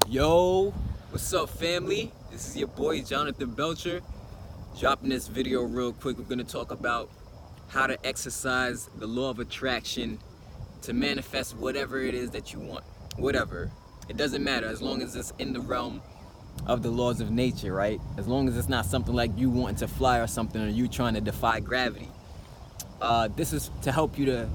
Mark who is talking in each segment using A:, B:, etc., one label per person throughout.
A: Yo, what's up, family? This is your boy Jonathan Belcher, dropping this video real quick. We're going to talk about how to exercise the law of attraction to manifest whatever it is that you want. Whatever. It doesn't matter as long as it's in the realm of the laws of nature, right? As long as it's not something like you wanting to fly or something, or you trying to defy gravity. This is to help you to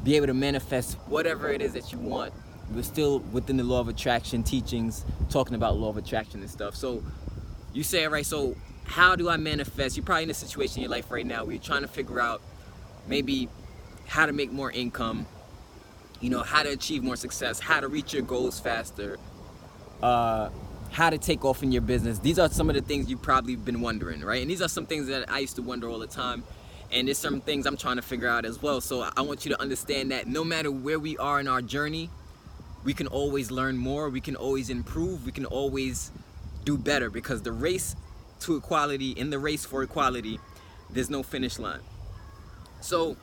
A: be able to manifest whatever it is that you want. We're still within the law of attraction teachings, talking about law of attraction and stuff. So you say, all right, so how do I manifest? You're probably in a situation in your life right now where you're trying to figure out maybe how to make more income, how to achieve more success, how to reach your goals faster, how to take off in your business. These are some of the things you've probably been wondering, right? And these are some things that I used to wonder all the time. And there's some things I'm trying to figure out as well. So I want you to understand that no matter where we are in our journey, we can always learn more, we can always improve, we can always do better, because the race to equality, in the race for equality, there's no finish line. So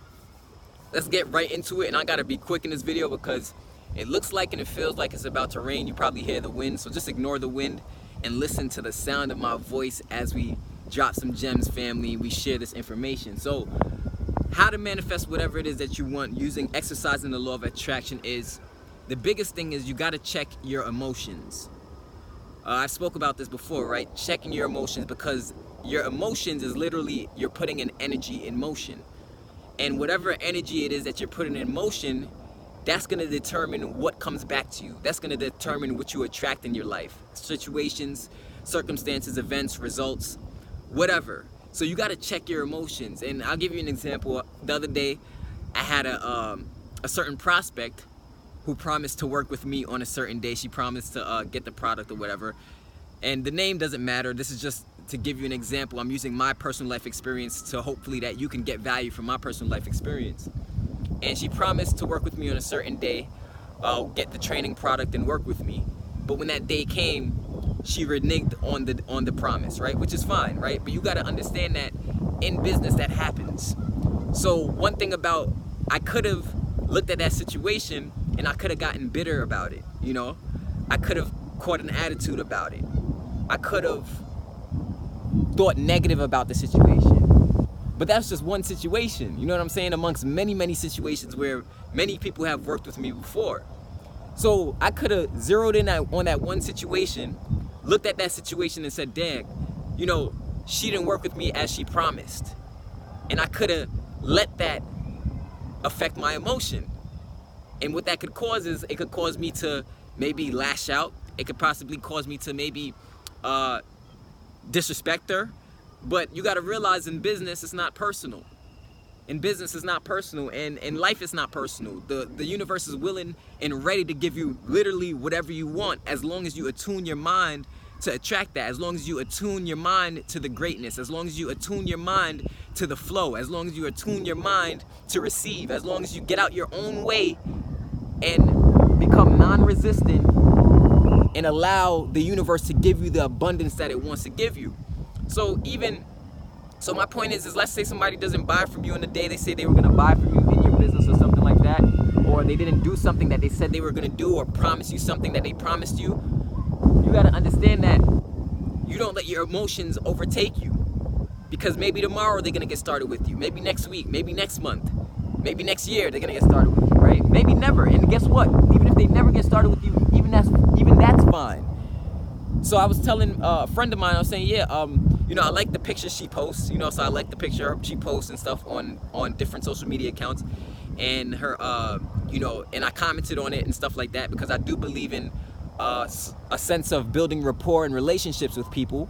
A: let's get right into it. And I gotta be quick in this video because it looks like and it feels like it's about to rain. You probably hear the wind, so just ignore the wind and listen to the sound of my voice as we drop some gems, family. We share this information. So how to manifest whatever it is that you want using exercising the law of attraction is, the biggest thing is you got to check your emotions. I spoke about this before, right? Checking your emotions, because your emotions is literally you're putting an energy in motion. And whatever energy it is that you're putting in motion, that's going to determine what comes back to you. That's going to determine what you attract in your life. Situations, circumstances, events, results, whatever. So you got to check your emotions. And I'll give you an example. The other day, I had a certain prospect who promised to work with me on a certain day. She promised to get the product or whatever. And the name doesn't matter. This is just to give you an example. I'm using my personal life experience to hopefully that you can get value from my personal life experience. And she promised to work with me on a certain day, get the training product and work with me. But when that day came, she reneged on the promise, right? Which is fine, right? But you got to understand that in business that happens. So one thing about, I could have looked at that situation and I could have gotten bitter about it, I could have caught an attitude about it. I could have thought negative about the situation. But that's just one situation, you know what I'm saying? Amongst many, many situations where many people have worked with me before. So I could have zeroed in on that one situation, looked at that situation and said, dang, she didn't work with me as she promised. And I could have let that affect my emotion. And what that could cause is, it could cause me to maybe lash out. It could possibly cause me to maybe disrespect her. But you got to realize in business, it's not personal. In business, it's not personal. And in life, it's not personal. The universe is willing and ready to give you literally whatever you want, as long as you attune your mind to attract that, as long as you attune your mind to the greatness, as long as you attune your mind to the flow, as long as you attune your mind to receive, as long as you get out your own way and become non-resistant and allow the universe to give you the abundance that it wants to give you. So my point is let's say somebody doesn't buy from you on the day they say they were going to buy from you in your business or something like that, or they didn't do something that they said they were going to do, or promise you something that they promised you. You got to understand that you don't let your emotions overtake you, because maybe tomorrow they're going to get started with you, maybe next week, maybe next month, maybe next year they're going to get started with you, right? Maybe never. And guess what? Even if they never get started with you, even that's fine. So I was telling a friend of mine, I was saying, yeah, I like the pictures she posts, so I like the picture she posts and stuff on different social media accounts, and her, and I commented on it and stuff like that, because I do believe in a sense of building rapport and relationships with people.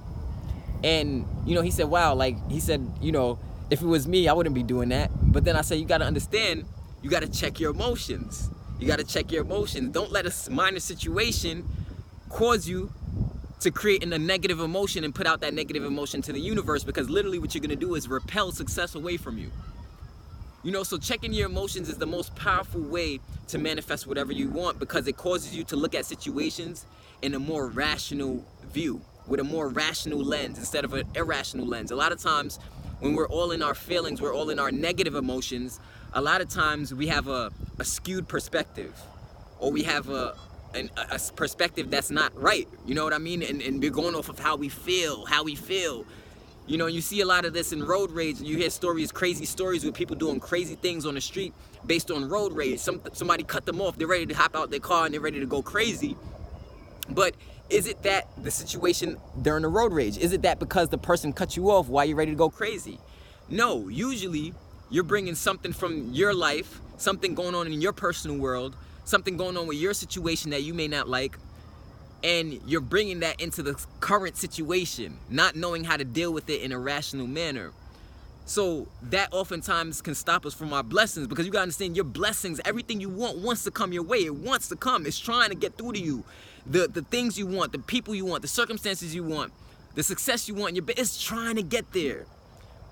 A: And, he said, wow, if it was me, I wouldn't be doing that. But then I said, you got to understand, you got to check your emotions. You got to check your emotions. Don't let a minor situation cause you to create a negative emotion and put out that negative emotion to the universe, because literally what you're going to do is repel success away from you. So checking your emotions is the most powerful way to manifest whatever you want, because it causes you to look at situations in a more rational view, with a more rational lens instead of an irrational lens. A lot of times when we're all in our feelings, we're all in our negative emotions, a lot of times we have a skewed perspective, or we have a a perspective that's not right. You know what I mean? And we're going off of how we feel. You know, you see a lot of this in road rage, and you hear stories, crazy stories with people doing crazy things on the street based on road rage. Somebody cut them off, they're ready to hop out their car and they're ready to go crazy. But is it that the situation during the road rage? Is it that because the person cut you off, why you're ready to go crazy? No, usually you're bringing something from your life, something going on in your personal world, something going on with your situation that you may not like, and you're bringing that into the current situation, not knowing how to deal with it in a rational manner. So that oftentimes can stop us from our blessings, because you gotta understand, your blessings, everything you want wants to come your way. It wants to come. It's trying to get through to you. The things you want, the people you want, the circumstances you want, the success you want in your business, it's trying to get there.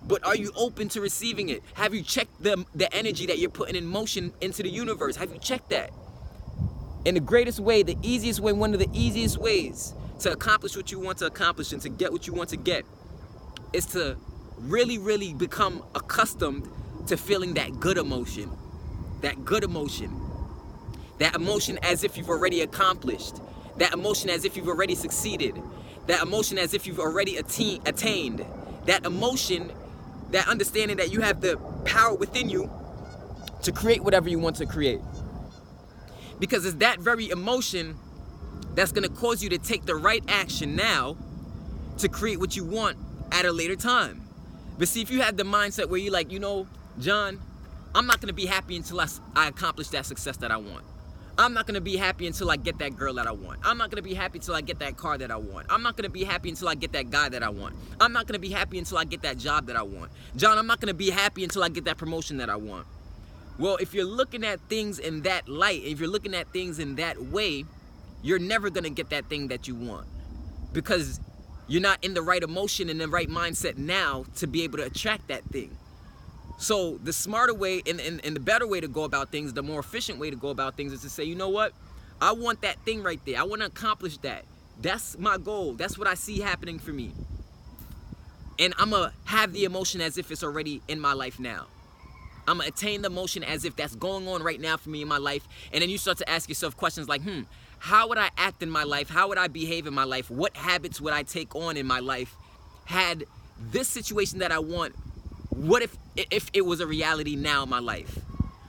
A: But are you open to receiving it? Have you checked the energy that you're putting in motion into the universe? Have you checked that? And the greatest way, the easiest way, one of the easiest ways to accomplish what you want to accomplish and to get what you want to get is to really, really become accustomed to feeling that good emotion. That good emotion. That emotion as if you've already accomplished. That emotion as if you've already succeeded. That emotion as if you've already attained. That emotion, that understanding that you have the power within you to create whatever you want to create. Because it's that very emotion that's going to cause you to take the right action now to create what you want at a later time. But see, if you have the mindset where you're like, you know, John, I'm not going to be happy until I accomplish that success that I want. I'm not going to be happy until I get that girl that I want. I'm not going to be happy until I get that car that I want. I'm not going to be happy until I get that guy that I want. I'm not going to be happy until I get that job that I want. John, I'm not going to be happy until I get that promotion that I want. Well, if you're looking at things in that light, if you're looking at things in that way, you're never going to get that thing that you want, because you're not in the right emotion and the right mindset now to be able to attract that thing. So the smarter way and the better way to go about things, the more efficient way to go about things, is to say, you know what? I want that thing right there. I want to accomplish that. That's my goal. That's what I see happening for me. And I'm going to have the emotion as if it's already in my life now. I'm going to attain the emotion as if that's going on right now for me in my life. And then you start to ask yourself questions like, how would I act in my life? How would I behave in my life? What habits would I take on in my life had this situation that I want, what if it was a reality now in my life?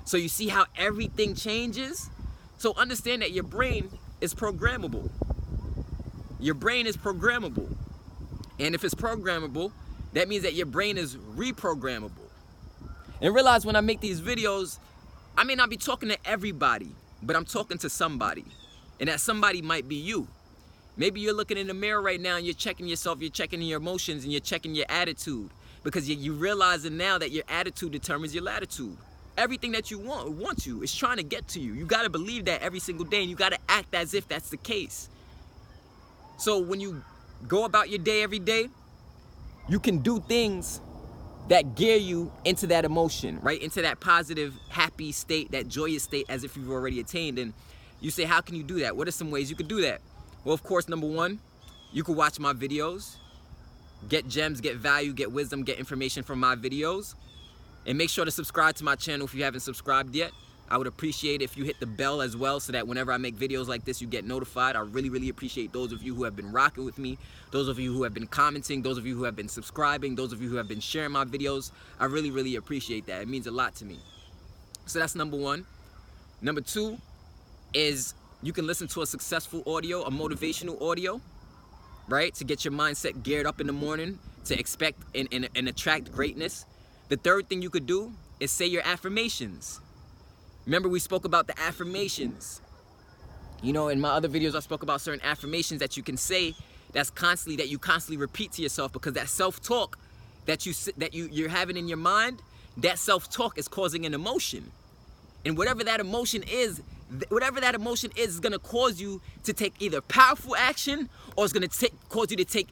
A: So you see how everything changes? So understand that your brain is programmable. Your brain is programmable. And if it's programmable, that means that your brain is reprogrammable. And realize when I make these videos, I may not be talking to everybody, but I'm talking to somebody. And that somebody might be you. Maybe you're looking in the mirror right now and you're checking yourself, you're checking your emotions, and you're checking your attitude. Because you're realizing now that your attitude determines your latitude. Everything that you wants you. It's trying to get to you. You got to believe that every single day, and you got to act as if that's the case. So when you go about your day every day, you can do things that gear you into that emotion, right? Into that positive, happy state, that joyous state, as if you've already attained. And you say, how can you do that? What are some ways you could do that? Well, of course, number one, you could watch my videos, get gems, get value, get wisdom, get information from my videos. And make sure to subscribe to my channel if you haven't subscribed yet. I would appreciate it if you hit the bell as well, so that whenever I make videos like this, you get notified. I really, really appreciate those of you who have been rocking with me, those of you who have been commenting, those of you who have been subscribing, those of you who have been sharing my videos. I really, really appreciate that. It means a lot to me. So that's number one. Number two is you can listen to a successful audio, a motivational audio, right? To get your mindset geared up in the morning, to expect and attract greatness. The third thing you could do is say your affirmations. Remember, we spoke about the affirmations. You know, in my other videos, I spoke about certain affirmations that you can say that you constantly repeat to yourself, because that self-talk that you're having in your mind, that self-talk is causing an emotion. And whatever that emotion is going to cause you to take either powerful action, or it's going to cause you to take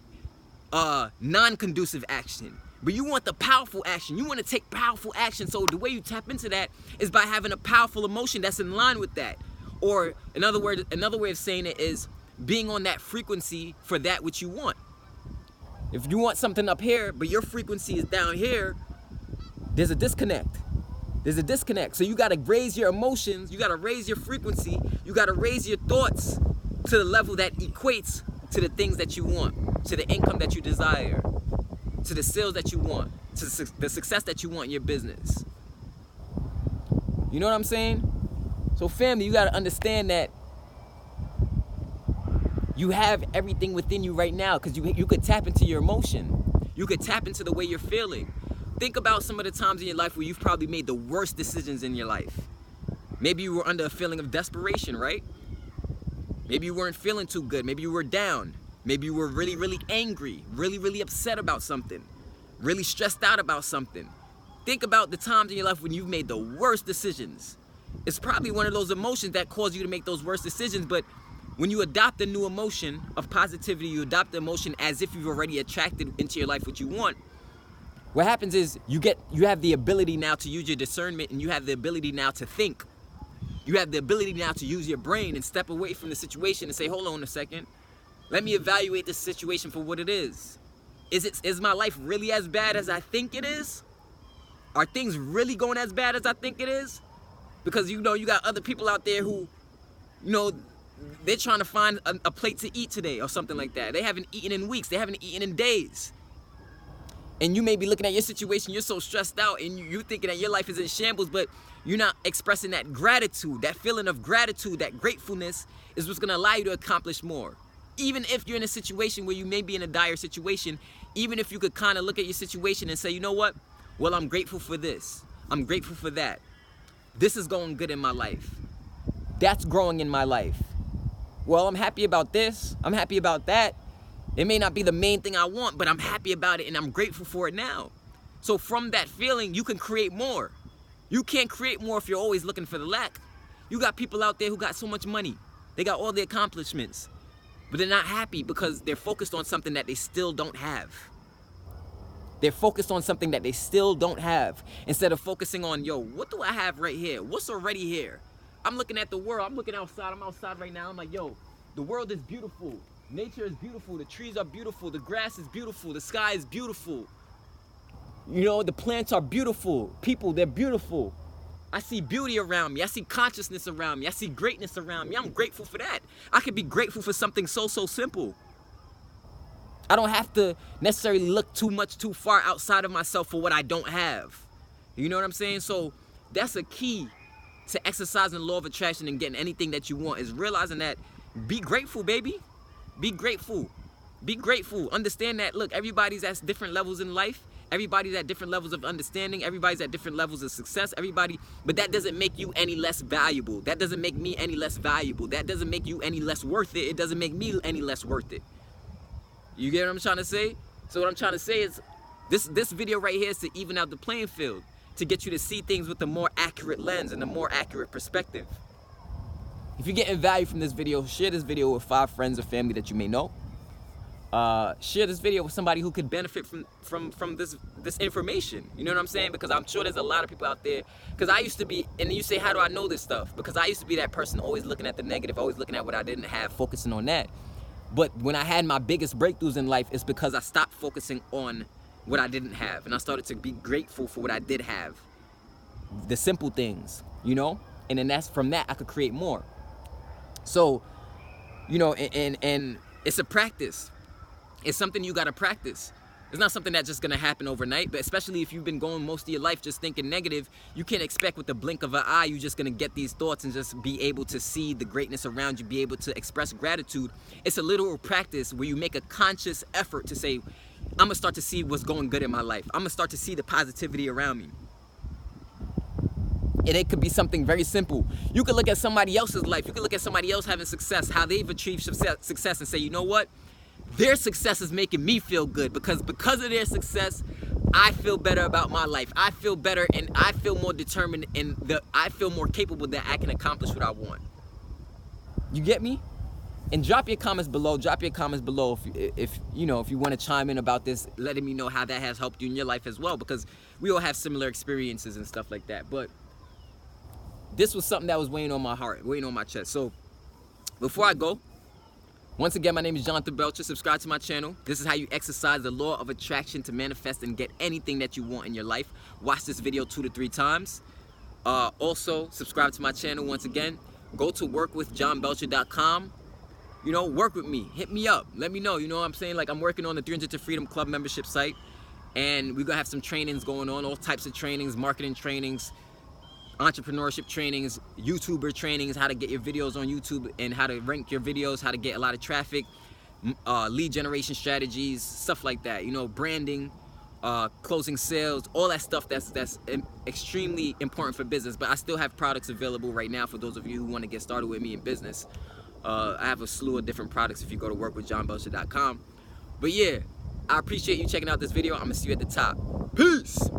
A: non-conducive action. But you want the powerful action. You want to take powerful action. So the way you tap into that is by having a powerful emotion that's in line with that. Or another way of saying it is being on that frequency for that which you want. If you want something up here, but your frequency is down here, there's a disconnect. There's a disconnect. So you got to raise your emotions, you got to raise your frequency, you got to raise your thoughts to the level that equates to the things that you want, to the income that you desire, to the sales that you want, to the success that you want in your business. You know what I'm saying? So family, you got to understand that you have everything within you right now, because you could tap into your emotion. You could tap into the way you're feeling. Think about some of the times in your life where you've probably made the worst decisions in your life. Maybe you were under a feeling of desperation, right? Maybe you weren't feeling too good. Maybe you were down. Maybe you were really, really angry, really, really upset about something, really stressed out about something. Think about the times in your life when you've made the worst decisions. It's probably one of those emotions that cause you to make those worst decisions, but when you adopt a new emotion of positivity, you adopt the emotion as if you've already attracted into your life what you want. What happens is you have the ability now to use your discernment, and you have the ability now to think. You have the ability now to use your brain and step away from the situation and say, hold on a second. Let me evaluate this situation for what it is. Is my life really as bad as I think it is? Are things really going as bad as I think it is? Because you got other people out there who, they're trying to find a plate to eat today or something like that. They haven't eaten in weeks. They haven't eaten in days. And you may be looking at your situation, you're so stressed out, and you're thinking that your life is in shambles, but you're not expressing that gratitude. That feeling of gratitude, that gratefulness is what's going to allow you to accomplish more. Even if you're in a situation where you may be in a dire situation, even if you could kind of look at your situation and say, you know what? Well, I'm grateful for this. I'm grateful for that. This is going good in my life. That's growing in my life. Well, I'm happy about this. I'm happy about that. It may not be the main thing I want, but I'm happy about it and I'm grateful for it now. So from that feeling, you can create more. You can't create more if you're always looking for the lack. You got people out there who got so much money. They got all the accomplishments, but they're not happy because they're focused on something that they still don't have. They're focused on something that they still don't have, instead of focusing on, yo, what do I have right here? What's already here? I'm looking at the world. I'm looking outside. I'm outside right now. I'm like, yo, the world is beautiful. Nature is beautiful. The trees are beautiful. The grass is beautiful. The sky is beautiful. The plants are beautiful. People, they're beautiful. I see beauty around me. I see consciousness around me. I see greatness around me. I'm grateful for that. I could be grateful for something so simple. I don't have to necessarily look too far outside of myself for what I don't have. You know what I'm saying? So that's a key to exercising the law of attraction and getting anything that you want, is realizing that be grateful, baby. Be grateful. Be grateful. Understand that, look, everybody's at different levels in life. Everybody's at different levels of understanding. Everybody's at different levels of success. But that doesn't make you any less valuable. That doesn't make me any less valuable. That doesn't make you any less worth it. It doesn't make me any less worth it. You get what I'm trying to say? So what I'm trying to say is, this video right here is to even out the playing field, to get you to see things with a more accurate lens and a more accurate perspective. If you're getting value from this video, share this video with 5 friends or family that you may know. Share this video with somebody who could benefit from this information. You know what I'm saying? Because I'm sure there's a lot of people out there. Because I used to be, and you say, how do I know this stuff? Because I used to be that person always looking at the negative, always looking at what I didn't have, focusing on that. But when I had my biggest breakthroughs in life, it's because I stopped focusing on what I didn't have, and I started to be grateful for what I did have. The simple things, and then from that I could create more. So, and it's a practice. It's something you got to practice. It's not something that's just going to happen overnight, but especially if you've been going most of your life just thinking negative, you can't expect with the blink of an eye you're just going to get these thoughts and just be able to see the greatness around you, be able to express gratitude. It's a literal practice where you make a conscious effort to say, I'm going to start to see what's going good in my life. I'm going to start to see the positivity around me. And it could be something very simple. You could look at somebody else's life. You could look at somebody else having success, how they've achieved success, and say, you know what? Their success is making me feel good, because of their success, I feel better about my life. I feel better, and I feel more determined, and I feel more capable that I can accomplish what I want. You get me? And drop your comments below. Drop your comments below if you want to chime in about this, letting me know how that has helped you in your life as well, because we all have similar experiences and stuff like that. But this was something that was weighing on my heart, weighing on my chest. So before I go, once again, my name is Jonathan Belcher. Subscribe to my channel. This is how you exercise the law of attraction to manifest and get anything that you want in your life. Watch this video 2 to 3 times. Also, subscribe to my channel once again. Go to workwithjohnbelcher.com. You know, work with me. Hit me up. Let me know. You know what I'm saying? Like, I'm working on the 300 to Freedom Club membership site. And we're going to have some trainings going on. All types of trainings, marketing trainings, entrepreneurship trainings, YouTuber trainings, how to get your videos on YouTube and how to rank your videos, how to get a lot of traffic, lead generation strategies, stuff like that. You know, branding, closing sales, all that stuff that's extremely important for business. But I still have products available right now for those of you who want to get started with me in business. I have a slew of different products if you go to workwithjohnbelcher.com. But yeah, I appreciate you checking out this video. I'm gonna see you at the top. Peace.